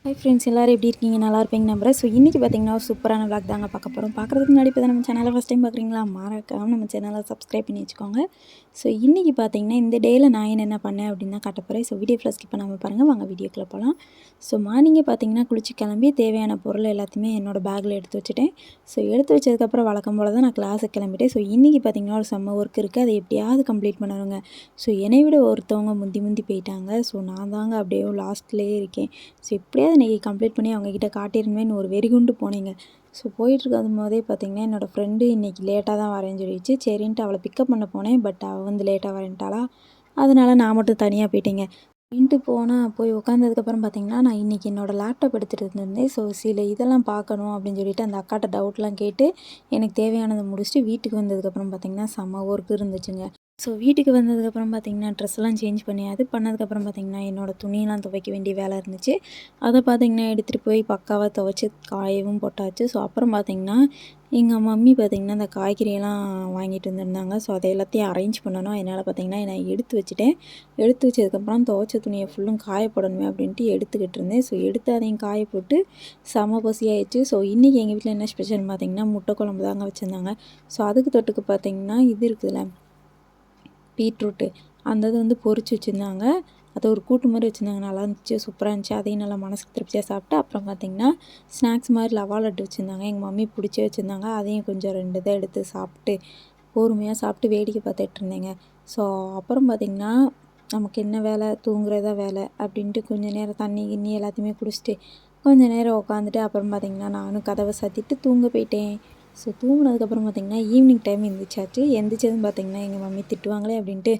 Hi friends, எல்லோரும் எப்படி இருக்கீங்க? நல்லா இருப்பீங்க நம்புறேன். ஸோ இன்றைக்கி பார்த்தீங்கன்னா ஒரு சூப்பரான விளாக் தாங்க பார்க்க போகிறோம். பார்க்குறதுக்கு முன்னாடி இப்போ தான் நம்ம சேனலை ஃபஸ்ட் டைம் பார்க்குறீங்களா, மறக்காம நம்ம சேனலை சப்ஸ்கிரைப் பண்ணி வச்சுக்கோங்க. ஸோ இன்றைக்கி பார்த்தீங்கன்னா இந்த டேயில் நான் என்னென்ன பண்ணேன் அப்படின்னு தான் காட்ட போகிறேன். ஸோ வீடியோ ஃபுல்லாக ஸ்கிப் பண்ணாமல் பாருங்கள், வாங்க வீடியோக்குள்ளே போகலாம். ஸோ மார்னிங்கே பார்த்தீங்கன்னா குளிச்சு கிளம்பி தேவையான பொருள் எல்லாத்தையுமே என்னோடய பேக்கில் எடுத்து வச்சுட்டேன். ஸோ எடுத்து வச்சதுக்கப்புறம் வழக்கம் போல் தான் நான் கிளாஸுக்கு கிளம்பிட்டேன். ஸோ இன்றைக்கி பார்த்தீங்கன்னா ஒரு செம்ம ஒர்க் இருக்குது, அதை எப்படியாவது கம்ப்ளீட் பண்ணணுங்க. ஸோ என்னை விட ஒருத்தவங்க முந்தி போயிட்டாங்க. ஸோ நான் தாங்க அப்படியே லாஸ்ட்லேயே இருக்கேன். ஸோ எப்படியாவது இன்றைக்கி கம்ப்ளீட் பண்ணி அவங்கக்கிட்ட காட்டியிருந்தேன்னு ஒரு வெறிகுண்டு போனேங்க. ஸோ போயிட்டுருக்கும் போதே பார்த்திங்கன்னா என்னோடய ஃப்ரெண்டு இன்றைக்கி லேட்டாக தான் வரேன்னு சொல்லிடுச்சு. சரின்ட்டு அவளை பிக்கப் பண்ண போனேன். பட் அவள் வந்து லேட்டாக வரேன்ட்டாளா, அதனால் நான் மட்டும் தனியாக போயிட்டேங்க. போய் உட்காந்ததுக்கப்புறம் பார்த்திங்கன்னா நான் இன்றைக்கி என்னோடய லேப்டாப் எடுத்துகிட்டு இருந்தேன். ஸோ சில இதெல்லாம் பார்க்கணும் அப்படின்னு சொல்லிட்டு அந்த அக்காட்ட டவுட்லாம் கேட்டு எனக்கு தேவையானதை முடிச்சுட்டு வீட்டுக்கு வந்ததுக்கப்புறம் பார்த்திங்கன்னா செம்ம ஒர்க் இருந்துச்சுங்க. ஸோ வீட்டுக்கு வந்ததுக்கப்புறம் பார்த்திங்கன்னா ட்ரெஸ்லாம் சேஞ்ச் பண்ணி பண்ணதுக்கப்புறம் பார்த்திங்கன்னா என்னோடய துணியெல்லாம் துவைக்க வேண்டிய வேலை இருந்துச்சு. அதை பார்த்திங்கன்னா எடுத்துகிட்டு போய் பக்காவாக துவைச்சி காயவும் போட்டாச்சு. ஸோ அப்புறம் பார்த்திங்கன்னா எங்கள் மம்மி பார்த்திங்கன்னா இந்த காய்கறியெல்லாம் வாங்கிட்டு வந்திருந்தாங்க. ஸோ அதை எல்லாத்தையும் அரேஞ்ச் பண்ணணும். அதனால் பார்த்திங்கன்னா நான் எடுத்து வச்சுட்டேன். எடுத்து வச்சதுக்கப்புறம் துவைச்ச துணியை ஃபுல்லும் காய போடணுமே அப்படின்ட்டு எடுத்துக்கிட்டு இருந்தேன். ஸோ எடுத்து அதையும் காய போட்டு செம பசியாயிடுச்சு. ஸோ இன்றைக்கி எங்கள் வீட்டில் என்ன ஸ்பெஷல்னு பார்த்திங்கன்னா முட்டை குழம்பு தாங்க வச்சுருந்தாங்க. ஸோ அதுக்கு தொட்டுக்கு பார்த்திங்கன்னா இது இருக்குதுல்ல, பீட்ரூட்டு, அந்த இது வந்து பொரிச்சு வச்சுருந்தாங்க. அதை ஒரு கூட்டு மாதிரி வச்சுருந்தாங்க. நல்லா இருந்துச்சு, சூப்பராக இருந்துச்சு. அதையும் நல்லா மனசுக்கு திருப்தியாக சாப்பிட்டு அப்புறம் பார்த்திங்கன்னா ஸ்நாக்ஸ் மாதிரி லவா லட்டு வச்சுருந்தாங்க. எங்கள் மம்மி பிடிச்சி வச்சுருந்தாங்க. அதையும் கொஞ்சம் 2 இதை எடுத்து சாப்பிட்டு பொறுமையாக சாப்பிட்டு வேடிக்கை பார்த்துட்டு இருந்தேங்க. ஸோ அப்புறம் பார்த்திங்கன்னா நமக்கு என்ன வேலை, தூங்குறதா வேலை அப்படின்ட்டு கொஞ்சம் நேரம் தண்ணி கிண்ணி எல்லாத்தையுமே குடிச்சிட்டு கொஞ்சம் நேரம் உட்காந்துட்டு அப்புறம் பார்த்திங்கன்னா நானும் கதவை சாத்திட்டு தூங்க போயிட்டேன். ஸோ தூங்கினதுக்கப்புறம் பார்த்திங்கன்னா ஈவினிங் டைம் எந்திரிச்சாச்சு. எந்திரிச்சதுன்னு பார்த்திங்கன்னா எங்கள் மம்மி திட்டுவாங்களே அப்படின்ட்டு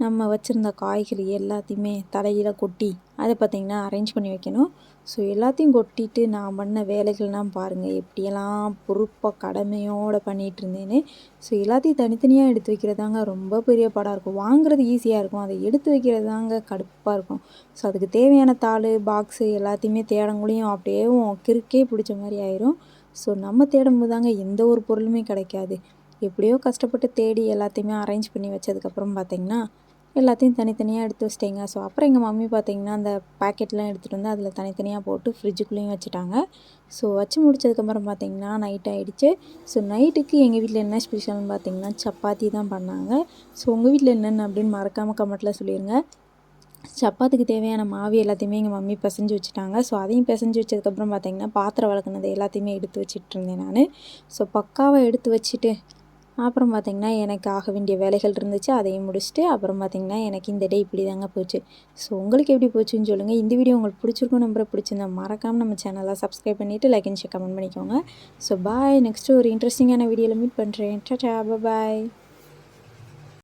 நம்ம வச்சுருந்த காய்கறி எல்லாத்தையுமே தலையில் கொட்டி அதை பார்த்திங்கன்னா அரேஞ்ச் பண்ணி வைக்கணும். ஸோ எல்லாத்தையும் கொட்டிட்டு நான் பண்ண வேலைகள்லாம் பாருங்கள், எப்படியெல்லாம் பொறுப்பாக கடமையோடு பண்ணிகிட்டு இருந்தேன்னு. ஸோ எல்லாத்தையும் தனித்தனியாக எடுத்து வைக்கிறதாங்க ரொம்ப பெரிய பாடாக இருக்கும். வாங்குறது ஈஸியாக இருக்கும், அதை எடுத்து வைக்கிறது தாங்க கடுப்பாக இருக்கும். ஸோ அதுக்கு தேவையான தாள் பாக்ஸு எல்லாத்தையுமே தேடங்குள்ளையும் அப்படியே கிறுக்கே பிடிச்ச மாதிரி ஆயிரும். ஸோ நம்ம தேடும்போது தாங்க எந்த ஒரு பொருளுமே கிடைக்காது. எப்படியோ கஷ்டப்பட்டு தேடி எல்லாத்தையுமே அரேஞ்ச் பண்ணி வச்சதுக்கப்புறம் பார்த்திங்கன்னா எல்லாத்தையும் தனித்தனியாக எடுத்து வச்சிட்டேங்க. ஸோ அப்புறம் எங்கள் மம்மி பார்த்திங்கன்னா அந்த பேக்கெட்லாம் எடுத்துகிட்டு வந்து அதில் தனித்தனியாக போட்டு ஃப்ரிட்ஜுக்குள்ளேயும் வச்சுட்டாங்க. ஸோ வச்சு முடிச்சதுக்கப்புறம் பார்த்திங்கன்னா நைட் ஆகிடுச்சு. ஸோ நைட்டுக்கு எங்கள் வீட்டில் என்ன ஸ்பெஷல்னு பார்த்திங்கன்னா சப்பாத்தி தான் பண்ணாங்க. ஸோ உங்கள் வீட்டில் என்னென்ன அப்படின்னு மறக்காமல் கமெண்ட்டில் சொல்லிடுங்க. சப்பாத்திக்கு தேவையான மாவு எல்லாத்தையுமே எங்கள் மம்மி பிசைஞ்சு வச்சுட்டாங்க. ஸோ அதையும் பிசைஞ்சு வச்சதுக்கப்புறம் பார்த்திங்கன்னா பாத்திரம் விளக்குனது எல்லாத்தையுமே எடுத்து வச்சிட்ருந்தேன் நான். ஸோ பக்காவாக எடுத்து வச்சுட்டு அப்புறம் பார்த்திங்கன்னா எனக்கு ஆக வேண்டிய வேலைகள் இருந்துச்சு, அதையும் முடிச்சுட்டு அப்புறம் பார்த்திங்கன்னா எனக்கு இந்த டே இப்படி தாங்க போச்சு. ஸோ உங்களுக்கு எப்படி போச்சுன்னு சொல்லுங்கள். இந்த வீடியோ உங்களுக்கு பிடிச்சிருக்கும் நம்புறேன். பிடிச்சிருந்தா மறக்காமல் நம்ம சேனலை சப்ஸ்கிரைப் பண்ணிவிட்டு லைக் அண்ட் ஷேர் கமெண்ட் பண்ணிக்கோங்க. ஸோ பாய், நெக்ஸ்ட்டு ஒரு இன்ட்ரெஸ்டிங்கான வீடியோவில் மீட் பண்ணுறேன். டாடா, பாய்.